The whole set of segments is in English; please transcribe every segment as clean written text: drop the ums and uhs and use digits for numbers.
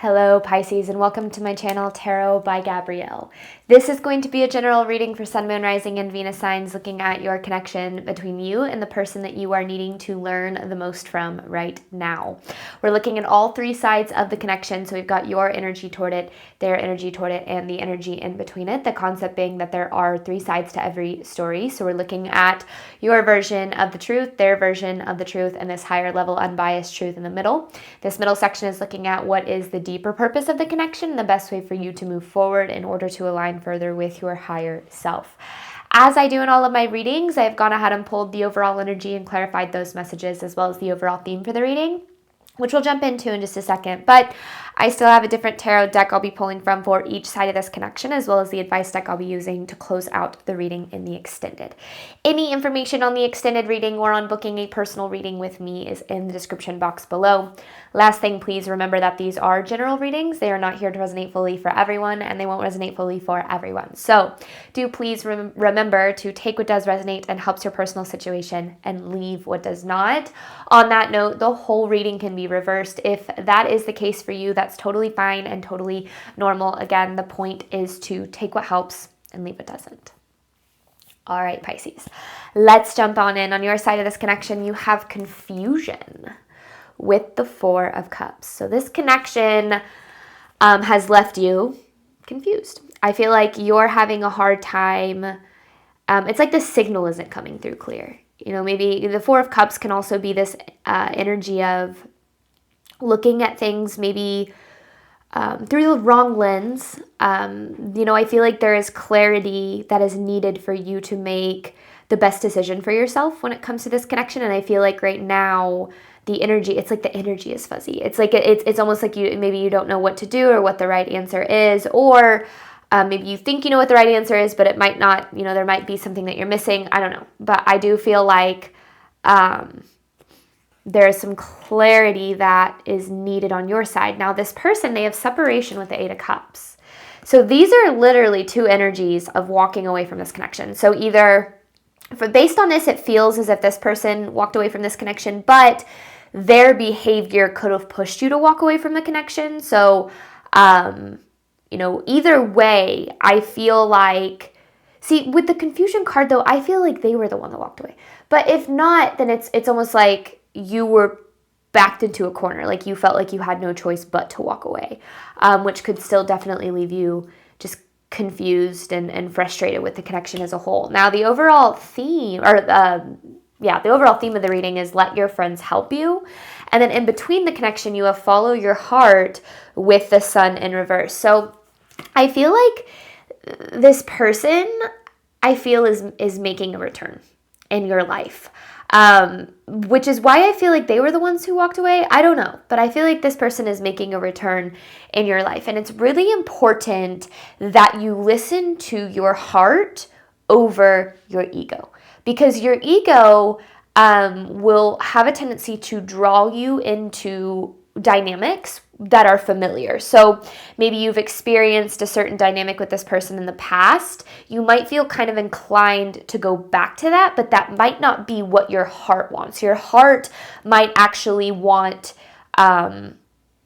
Hello Pisces, and welcome to my channel Tarot by Gabrielle. This is going to be a general reading for Sun, Moon, Rising, and Venus signs, looking at your connection between you and the person that you are needing to learn the most from right now. We're looking at all three sides of the connection, so we've got your energy toward it, their energy toward it, and the energy in between it. The concept being that there are three sides to every story. So we're looking at your version of the truth, their version of the truth, and this higher level unbiased truth in the middle. This middle section is looking at what is the deeper purpose of the connection, the best way for you to move forward in order to align further with your higher self. As I do in all of my readings, I've gone ahead and pulled the overall energy and clarified those messages, as well as the overall theme for the reading, which we'll jump into in just a second. But I still have a different tarot deck I'll be pulling from for each side of this connection, as well as the advice deck I'll be using to close out the reading in the extended. Any information on the extended reading or on booking a personal reading with me is in the description box below. Last thing, please remember that these are general readings. They are not here to resonate fully for everyone, and they won't resonate fully for everyone. So do please remember to take what does resonate and helps your personal situation and leave what does not. On that note, the whole reading can be reversed. If that is the case for you, that's totally fine and totally normal. Again, the point is to take what helps and leave what doesn't. All right, Pisces, let's jump on in. On your side of this connection, you have confusion with the Four of Cups. So this connection has left you confused. I feel like you're having a hard time. It's like the signal isn't coming through clear. You know, maybe the Four of Cups can also be this energy of looking at things maybe through the wrong lens. You know, I feel like there is clarity that is needed for you to make the best decision for yourself when it comes to this connection. And I feel like right now, the energy, it's like the energy is fuzzy. It's like it's almost like maybe you don't know what to do or what the right answer is, or maybe you think you know what the right answer is, but it might not, you know, there might be something that you're missing. I don't know. But I do feel like there is some clarity that is needed on your side. Now, this person, they have separation with the Eight of Cups. So these are literally two energies of walking away from this connection. So either, based on this, it feels as if this person walked away from this connection, but their behavior could have pushed you to walk away from the connection. So, you know, either way, I feel like, see, with the confusion card though, I feel like they were the one that walked away. But if not, then it's almost like you were backed into a corner, like you felt like you had no choice but to walk away, which could still definitely leave you just confused and frustrated with the connection as a whole. Now, the overall theme, the overall theme of the reading is let your friends help you. And then in between the connection, you have follow your heart with the Sun in reverse. So I feel like this person, I feel is making a return in your life. Which is why I feel like they were the ones who walked away. I don't know, but I feel like this person is making a return in your life. And it's really important that you listen to your heart over your ego, because your ego will have a tendency to draw you into dynamics that are familiar. So maybe you've experienced a certain dynamic with this person in the past. You might feel kind of inclined to go back to that, but that might not be what your heart wants. Your heart might actually want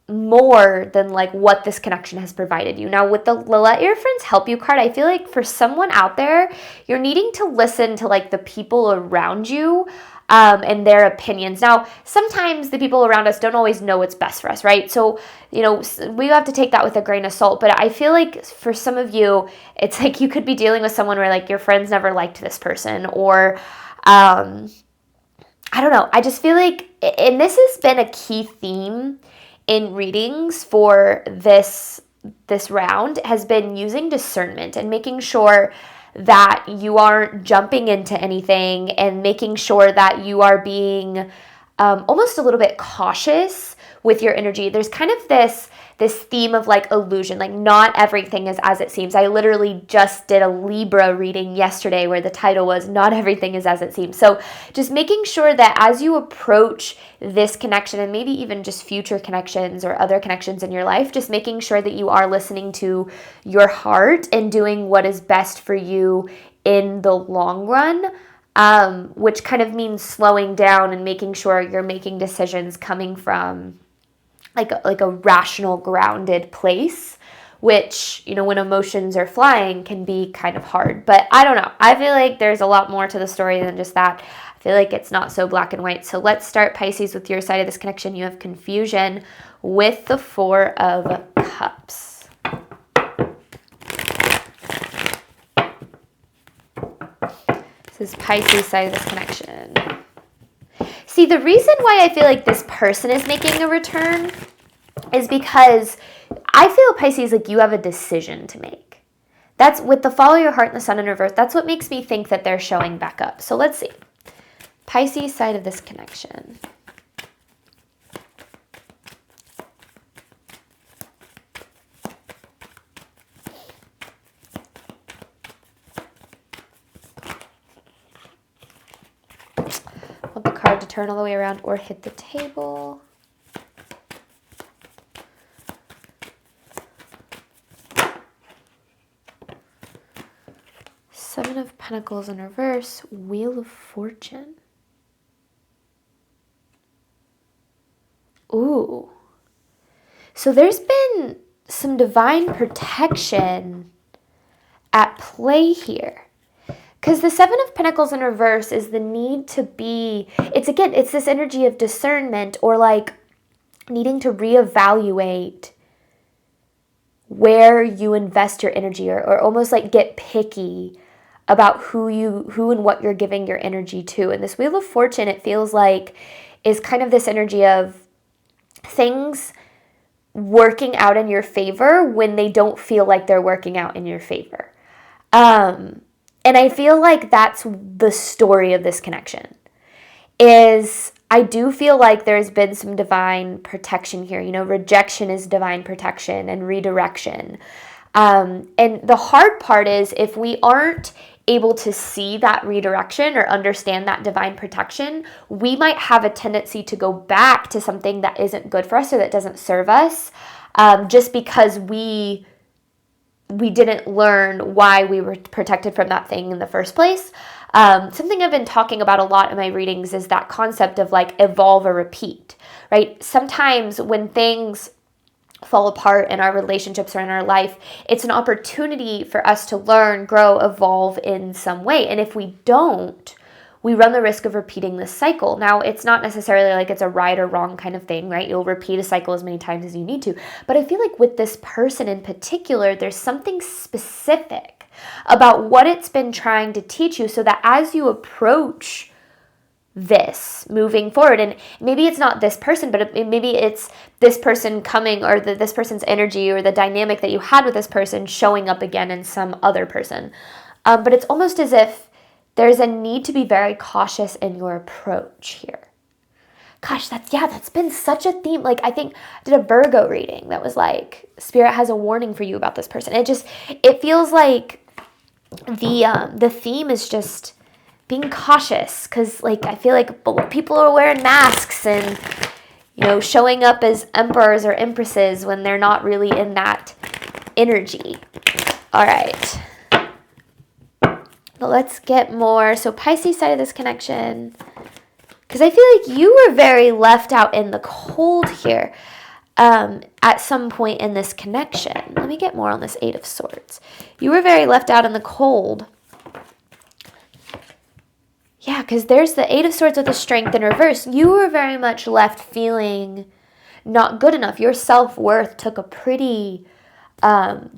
more than like what this connection has provided you. Now, with the let your friends help you card, I feel like for someone out there, you're needing to listen to like the people around you and their opinions. Now, sometimes the people around us don't always know what's best for us, right? So, you know, we have to take that with a grain of salt. But I feel like for some of you, it's like you could be dealing with someone where like your friends never liked this person, or I don't know. I just feel like, and this has been a key theme in readings for this round, has been using discernment and making sure that you aren't jumping into anything, and making sure that you are being almost a little bit cautious with your energy. There's kind of this theme of like illusion, like not everything is as it seems. I literally just did a Libra reading yesterday where the title was Not Everything is As It Seems. So just making sure that as you approach this connection, and maybe even just future connections or other connections in your life, just making sure that you are listening to your heart and doing what is best for you in the long run, which kind of means slowing down and making sure you're making decisions coming from like a rational, grounded place, which, you know, when emotions are flying can be kind of hard. But I don't know. I feel like there's a lot more to the story than just that. I feel like it's not so black and white. So let's start, Pisces, with your side of this connection. You have confusion with the Four of Cups. This is Pisces side of this connection. See, the reason why I feel like this person is making a return is because I feel, Pisces, like you have a decision to make. That's with the follow your heart and the sun in reverse. That's what makes me think that they're showing back up. So let's see. Pisces side of this connection. Want the card to turn all the way around or hit the table. Seven of Pentacles in reverse, Wheel of Fortune. Ooh. So there's been some divine protection at play here. Because the Seven of Pentacles in reverse is the need to be, it's this energy of discernment, or like needing to reevaluate where you invest your energy, or almost like get picky about who and what you're giving your energy to. And this Wheel of Fortune, it feels like, is kind of this energy of things working out in your favor when they don't feel like they're working out in your favor. And I feel like that's the story of this connection. Is I do feel like there's been some divine protection here. You know, rejection is divine protection and redirection. And the hard part is, if we aren't able to see that redirection or understand that divine protection, we might have a tendency to go back to something that isn't good for us or that doesn't serve us, just because we didn't learn why we were protected from that thing in the first place. Something I've been talking about a lot in my readings is that concept of like evolve or repeat, right? Sometimes when things fall apart in our relationships or in our life, it's an opportunity for us to learn, grow, evolve in some way. And if we don't, we run the risk of repeating this cycle. Now, it's not necessarily like it's a right or wrong kind of thing, right? You'll repeat a cycle as many times as you need to. But I feel like with this person in particular, there's something specific about what it's been trying to teach you, so that as you approach this moving forward, and maybe it's not this person, but maybe it's this person coming, or this person's energy, or the dynamic that you had with this person showing up again in some other person. But it's almost as if there's a need to be very cautious in your approach here. Gosh, that's been such a theme. Like, I think I did a Virgo reading that was like, Spirit has a warning for you about this person. It feels like the theme is just being cautious, because like I feel like people are wearing masks and, you know, showing up as emperors or empresses when they're not really in that energy. All right. But let's get more. So Pisces side of this connection, because I feel like you were very left out in the cold here at some point in this connection. Let me get more on this Eight of Swords. You were very left out in the cold. Yeah, because there's the Eight of Swords with the Strength in reverse. You were very much left feeling not good enough. Your self-worth took a pretty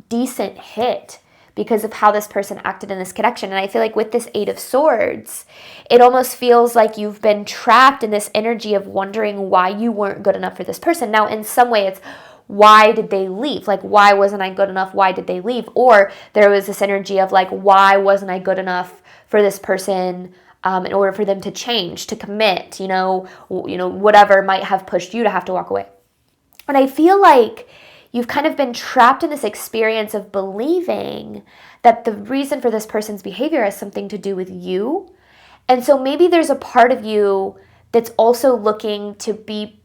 decent hit because of how this person acted in this connection. And I feel like with this Eight of Swords, it almost feels like you've been trapped in this energy of wondering why you weren't good enough for this person. Now, in some way, it's why did they leave? Like, why wasn't I good enough? Why did they leave? Or there was this energy of like, why wasn't I good enough for this person in order for them to change, to commit, you know, whatever might have pushed you to have to walk away. And I feel like you've kind of been trapped in this experience of believing that the reason for this person's behavior has something to do with you. And so maybe there's a part of you that's also looking to be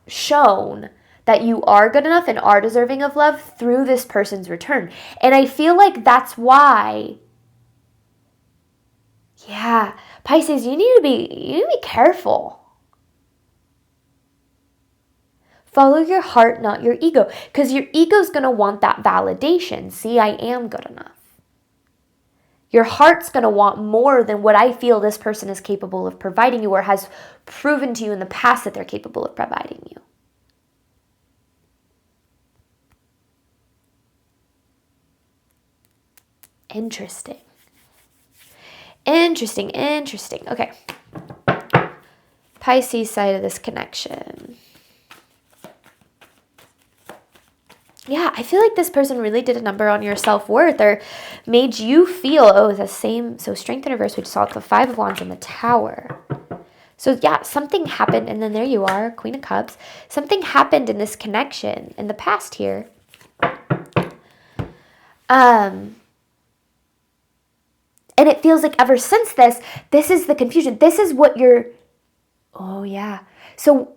shown that you are good enough and are deserving of love through this person's return. And I feel like that's why, yeah, Pisces, you need to be careful. Follow your heart, not your ego, because your ego's going to want that validation. See, I am good enough. Your heart's going to want more than what I feel this person is capable of providing you or has proven to you in the past that they're capable of providing you. Interesting. Interesting. Okay. Pisces side of this connection. Yeah, I feel like this person really did a number on your self-worth or made you feel, the same. So strength in reverse, we just saw the 5 of Wands and the Tower. So yeah, something happened, and then there you are, Queen of Cups. Something happened in this connection in the past here. And it feels like ever since this is the confusion. This is what you're, So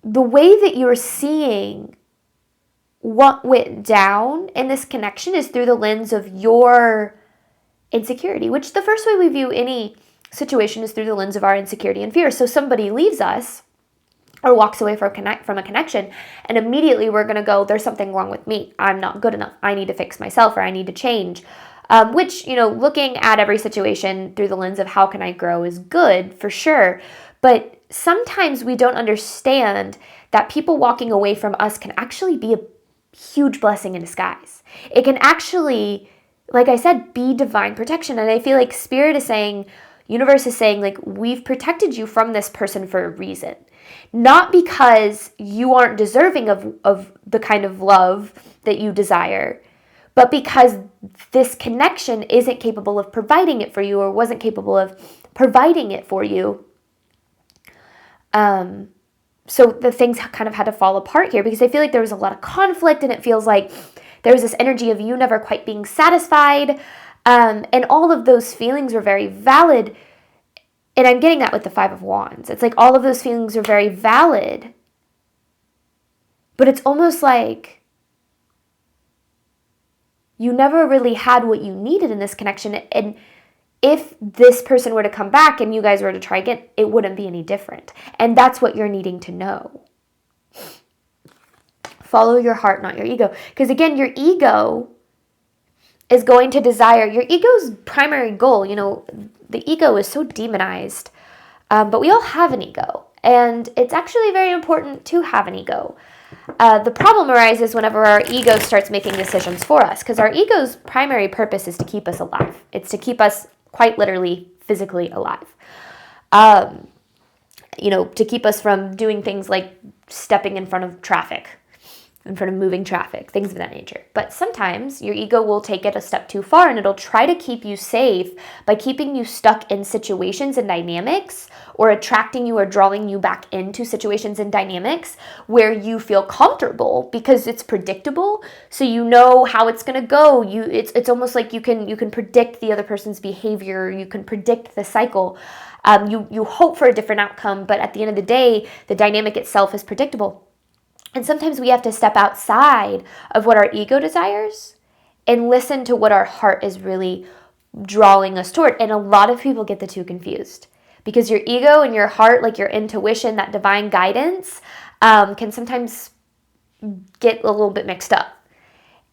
the way that you're seeing what went down in this connection is through the lens of your insecurity, which the first way we view any situation is through the lens of our insecurity and fear. So somebody leaves us or walks away from a connection, and immediately we're going to go, there's something wrong with me. I'm not good enough. I need to fix myself, or I need to change. Which, looking at every situation through the lens of how can I grow is good for sure. But sometimes we don't understand that people walking away from us can actually be a huge blessing in disguise. It can actually, like I said, be divine protection. And I feel like Spirit is saying, universe is saying, like, we've protected you from this person for a reason. Not because you aren't deserving of the kind of love that you desire, but because this connection isn't capable of providing it for you or wasn't capable of providing it for you. So the things kind of had to fall apart here because I feel like there was a lot of conflict, and it feels like there was this energy of you never quite being satisfied. And all of those feelings were very valid. And I'm getting that with the 5 of Wands. It's like all of those feelings are very valid. But it's almost like you never really had what you needed in this connection. And if this person were to come back and you guys were to try again, it wouldn't be any different. And that's what you're needing to know. Follow your heart, not your ego. Because again, your ego is going to desire, your ego's primary goal, the ego is so demonized, but we all have an ego. And it's actually very important to have an ego. The problem arises whenever our ego starts making decisions for us, because our ego's primary purpose is to keep us alive. It's to keep us quite literally, physically alive. To keep us from doing things like stepping in front of traffic, in front of moving traffic, things of that nature. But sometimes your ego will take it a step too far, and it'll try to keep you safe by keeping you stuck in situations and dynamics, or attracting you or drawing you back into situations and dynamics where you feel comfortable because it's predictable. So you know how it's going to go. It's almost like you can predict the other person's behavior. You can predict the cycle. You hope for a different outcome, but at the end of the day, the dynamic itself is predictable. And sometimes we have to step outside of what our ego desires and listen to what our heart is really drawing us toward. And a lot of people get the two confused because your ego and your heart, like your intuition, that divine guidance, can sometimes get a little bit mixed up.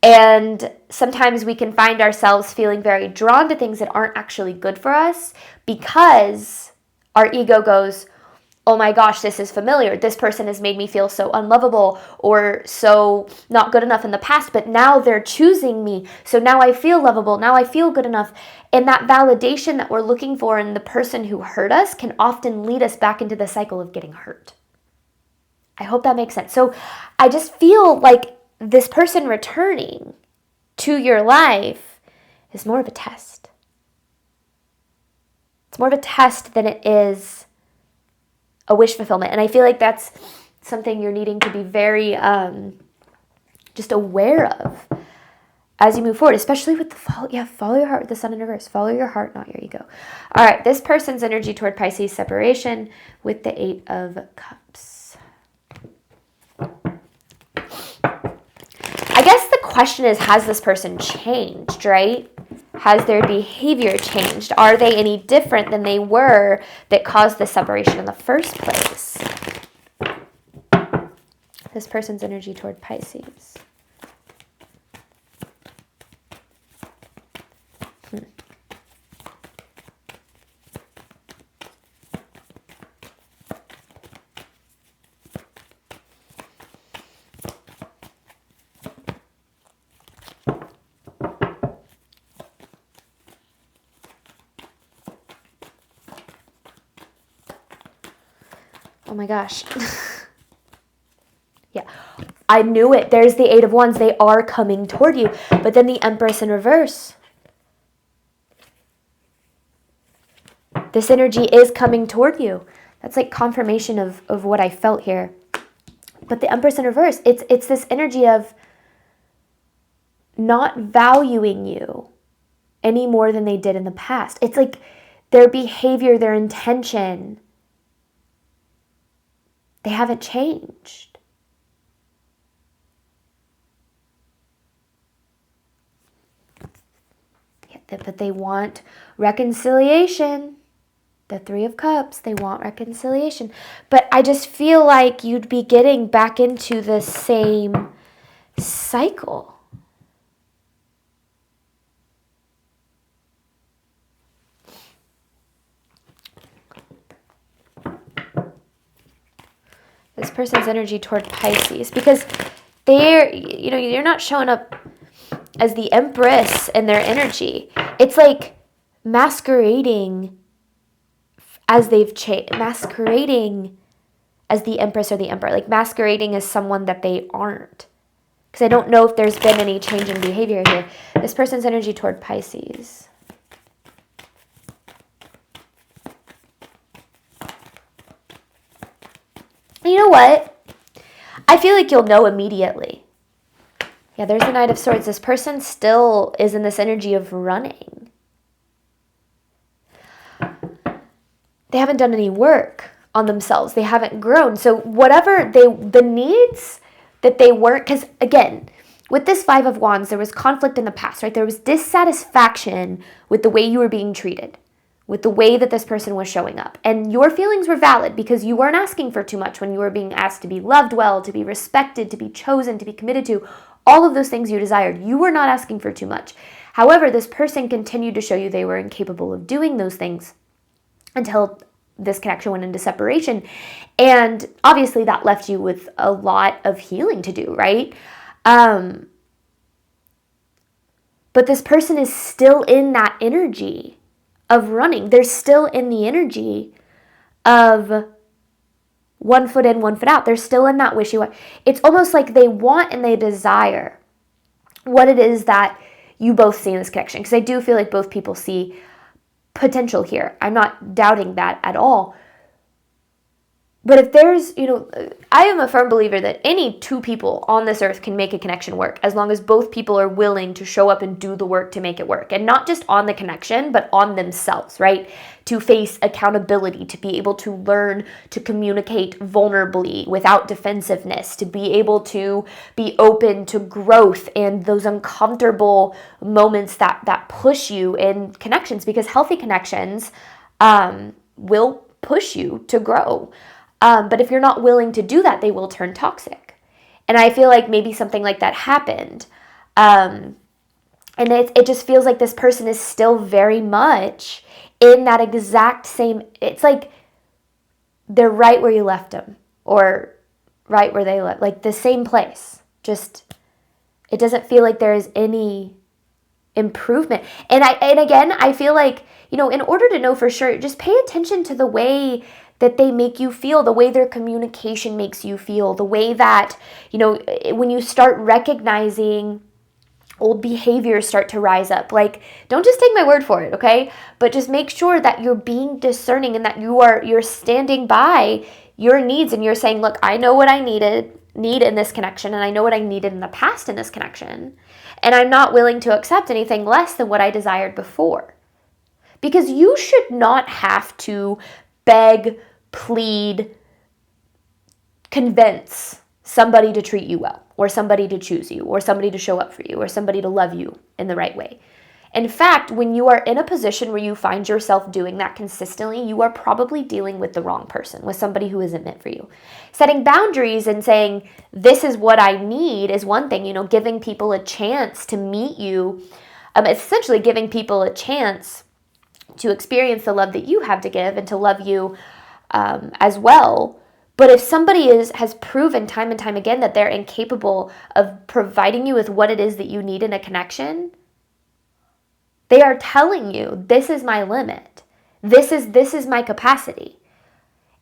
And sometimes we can find ourselves feeling very drawn to things that aren't actually good for us because our ego goes, oh my gosh, this is familiar. This person has made me feel so unlovable or so not good enough in the past, but now they're choosing me. So now I feel lovable. Now I feel good enough. And that validation that we're looking for in the person who hurt us can often lead us back into the cycle of getting hurt. I hope that makes sense. So I just feel like this person returning to your life is more of a test. It's more of a test than it is a wish fulfillment. And I feel like that's something you're needing to be very just aware of as you move forward, especially with the follow your heart with the Sun in reverse. Follow your heart, not your ego. All right, this person's energy toward Pisces separation with the 8 of Cups. I guess the question is, has this person changed, right? Has their behavior changed? Are they any different than they were that caused the separation in the first place? this person's energy toward Pisces. Oh my gosh. Yeah, I knew it. There's the Eight of Wands. They are coming toward you. But then the Empress in reverse. This energy is coming toward you. That's like confirmation of what I felt here. But the Empress in reverse, it's this energy of not valuing you any more than they did in the past. It's like their behavior, their intention, they haven't changed. Yeah, but they want reconciliation. The Three of Cups, they want reconciliation. But I just feel like you'd be getting back into the same cycle. This person's energy toward Pisces, because you're not showing up as the Empress in their energy. It's like masquerading as they've changed, masquerading as the Empress or the Emperor, like masquerading as someone that they aren't. Because I don't know if there's been any change in behavior here. This person's energy toward Pisces. You know what? I feel like you'll know immediately. Yeah, there's the Knight of Swords. This person still is in this energy of running. They haven't done any work on themselves. They haven't grown. So whatever the needs that they weren't, because again, with this Five of Wands, there was conflict in the past, right? There was dissatisfaction with the way you were being treated, with the way that this person was showing up. And your feelings were valid because you weren't asking for too much when you were being asked to be loved well, to be respected, to be chosen, to be committed to, all of those things you desired. You were not asking for too much. However, this person continued to show you they were incapable of doing those things until this connection went into separation. And obviously that left you with a lot of healing to do, right? But this person is still in that energy of running. They're still in the energy of one foot in, one foot out. They're still in that wishy-washy. It's almost like they want and they desire what it is that you both see in this connection. Because I do feel like both people see potential here. I'm not doubting that at all. But if there's, I am a firm believer that any two people on this earth can make a connection work as long as both people are willing to show up and do the work to make it work. And not just on the connection, but on themselves, right? To face accountability, to be able to learn to communicate vulnerably without defensiveness, to be able to be open to growth and those uncomfortable moments that push you in connections, because healthy connections will push you to grow. But if you're not willing to do that, they will turn toxic. And I feel like maybe something like that happened. And it just feels like this person is still very much in that exact same, it's like they're right where you left them, or right where they left, like the same place. Just, it doesn't feel like there is any improvement. And again, I feel like, in order to know for sure, just pay attention to the way that they make you feel, the way their communication makes you feel, the way that, when you start recognizing old behaviors start to rise up. Like, don't just take my word for it, okay? But just make sure that you're being discerning and that you're standing by your needs and you're saying, look, I know what I need in this connection, and I know what I needed in the past in this connection, and I'm not willing to accept anything less than what I desired before. Because you should not have to beg, plead, convince somebody to treat you well, or somebody to choose you, or somebody to show up for you, or somebody to love you in the right way. In fact, when you are in a position where you find yourself doing that consistently, you are probably dealing with the wrong person, with somebody who isn't meant for you. Setting boundaries and saying, this is what I need is one thing, giving people a chance to meet you. It's essentially giving people a chance to experience the love that you have to give and to love you as well. But if somebody has proven time and time again that they're incapable of providing you with what it is that you need in a connection, they are telling you, this is my limit. This is my capacity.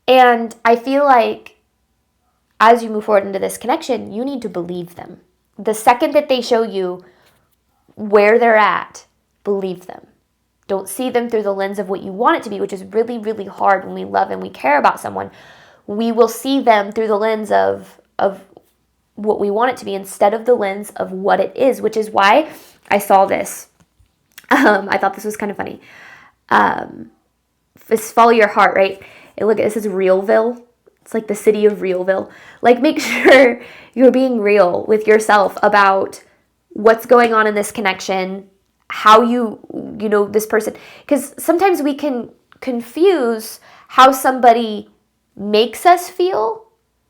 And I feel like as you move forward into this connection, you need to believe them. The second that they show you where they're at, believe them. Don't see them through the lens of what you want it to be, which is really, really hard when we love and we care about someone. We will see them through the lens of what we want it to be instead of the lens of what it is, which is why I saw this. I thought this was kind of funny. It's follow your heart, right? And look, this is Realville. It's like the city of Realville. Like, make sure you're being real with yourself about what's going on in this connection, how this person, because sometimes we can confuse how somebody makes us feel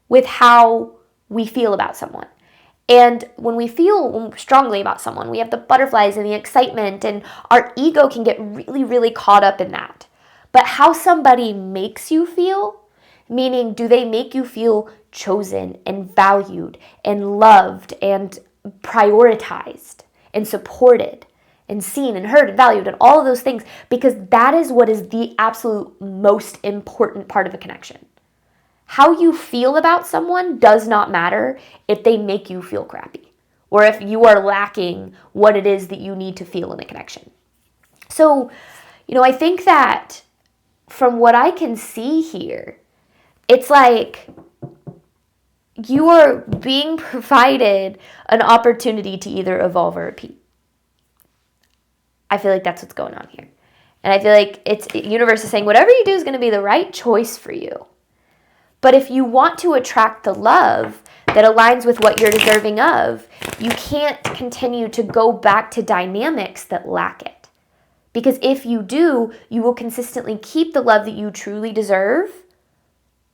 with how we feel about someone. And when we feel strongly about someone, we have the butterflies and the excitement, and our ego can get really, really caught up in that. But how somebody makes you feel, meaning do they make you feel chosen and valued and loved and prioritized and supported and seen and heard and valued and all of those things, because that is what is the absolute most important part of a connection. How you feel about someone does not matter if they make you feel crappy or if you are lacking what it is that you need to feel in a connection. So, I think that from what I can see here, it's like you are being provided an opportunity to either evolve or repeat. I feel like that's what's going on here. And I feel like universe is saying whatever you do is going to be the right choice for you. But if you want to attract the love that aligns with what you're deserving of, you can't continue to go back to dynamics that lack it. Because if you do, you will consistently keep the love that you truly deserve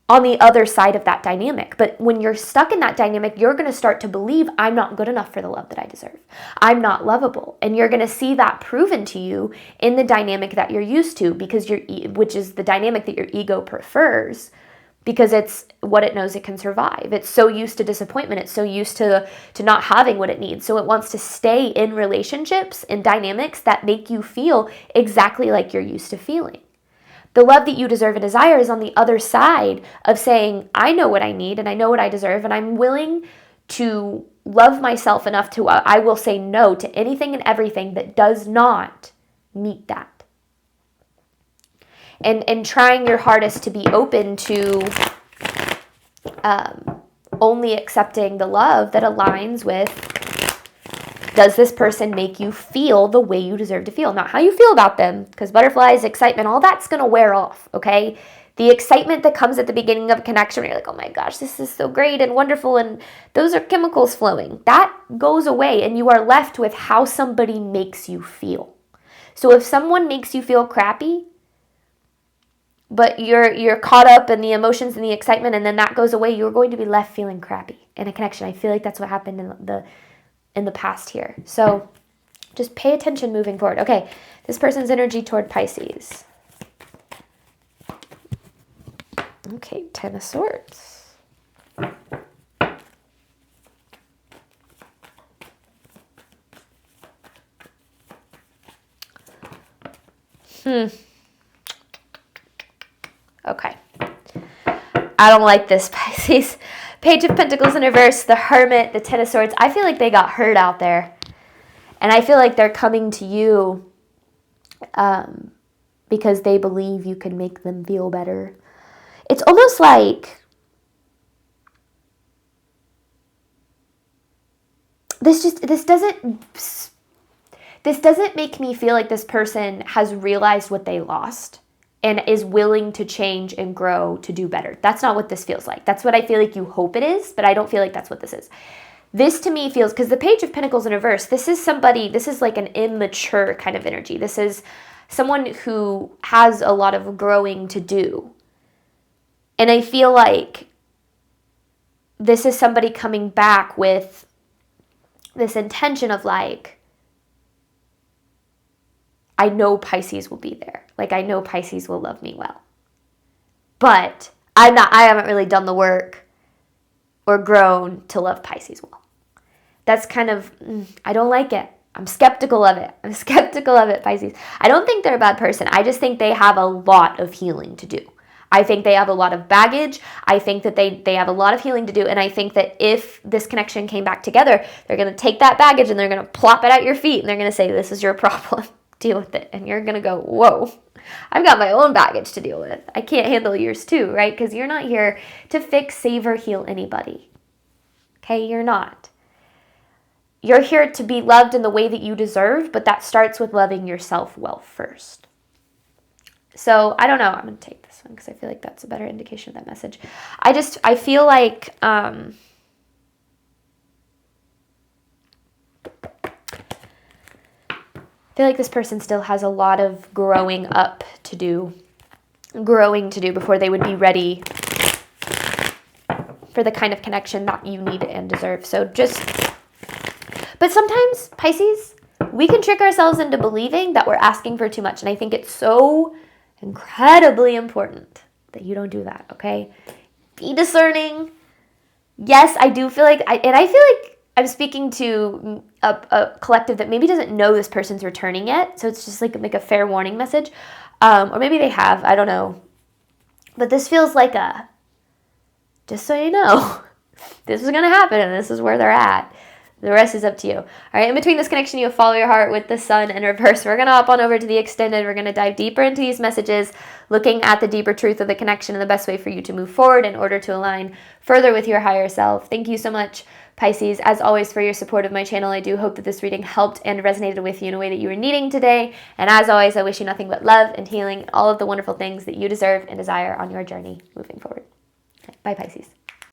on the other side of that dynamic. But when you're stuck in that dynamic, you're going to start to believe, I'm not good enough for the love that I deserve. I'm not lovable. And you're going to see that proven to you in the dynamic that you're used to, which is the dynamic that your ego prefers, because it's what it knows it can survive. It's so used to disappointment. It's so used to not having what it needs. So it wants to stay in relationships and dynamics that make you feel exactly like you're used to feeling. The love that you deserve and desire is on the other side of saying, I know what I need and I know what I deserve, and I'm willing to love myself enough to, I will say no to anything and everything that does not meet that. And trying your hardest to be open to only accepting the love that aligns with, does this person make you feel the way you deserve to feel? Not how you feel about them, because butterflies, excitement, all that's going to wear off, okay? The excitement that comes at the beginning of a connection where you're like, oh my gosh, this is so great and wonderful, and those are chemicals flowing. That goes away, and you are left with how somebody makes you feel. So if someone makes you feel crappy, but you're caught up in the emotions and the excitement, and then that goes away, you're going to be left feeling crappy in a connection. I feel like that's what happened in the past here. So just pay attention moving forward. Okay, this person's energy toward Pisces. Okay, 10 of Swords. Okay. I don't like this, Pisces. Page of Pentacles in reverse, the Hermit, the 10 of Swords. I feel like they got hurt out there. And I feel like they're coming to you because they believe you can make them feel better. It's almost like this doesn't make me feel like this person has realized what they lost and is willing to change and grow to do better. That's not what this feels like. That's what I feel like you hope it is, but I don't feel like that's what this is. This to me feels, because the Page of Pentacles in reverse, this is somebody, this is like an immature kind of energy. This is someone who has a lot of growing to do. And I feel like this is somebody coming back with this intention of like, I know Pisces will be there. Like, I know Pisces will love me well. But I haven't really done the work or grown to love Pisces well. That's kind of, I don't like it. I'm skeptical of it. I'm skeptical of it, Pisces. I don't think they're a bad person. I just think they have a lot of healing to do. I think they have a lot of baggage. I think that they have a lot of healing to do. And I think that if this connection came back together, they're going to take that baggage and they're going to plop it at your feet. And they're going to say, this is your problem. Deal with it. And you're going to go, whoa, I've got my own baggage to deal with. I can't handle yours too, right? Because you're not here to fix, save, or heal anybody. Okay, you're not. You're here to be loved in the way that you deserve, but that starts with loving yourself well first. So I don't know. I'm going to take this one because I feel like that's a better indication of that message. I feel like, this person still has a lot of growing to do before they would be ready for the kind of connection that you need and deserve. So but sometimes, Pisces, we can trick ourselves into believing that we're asking for too much. And I think it's so incredibly important that you don't do that, okay? Be discerning. Yes, I do feel like, I feel like I'm speaking to a collective that maybe doesn't know this person's returning yet. So it's just like a fair warning message. Or maybe they have, I don't know. But this feels like just so you know, this is going to happen and this is where they're at. The rest is up to you. All right, in between this connection, you'll follow your heart with the sun in reverse. We're going to hop on over to the extended. We're going to dive deeper into these messages, looking at the deeper truth of the connection and the best way for you to move forward in order to align further with your higher self. Thank you so much, Pisces, as always, for your support of my channel. I do hope that this reading helped and resonated with you in a way that you were needing today. And as always, I wish you nothing but love and healing, all of the wonderful things that you deserve and desire on your journey moving forward. Bye, Pisces.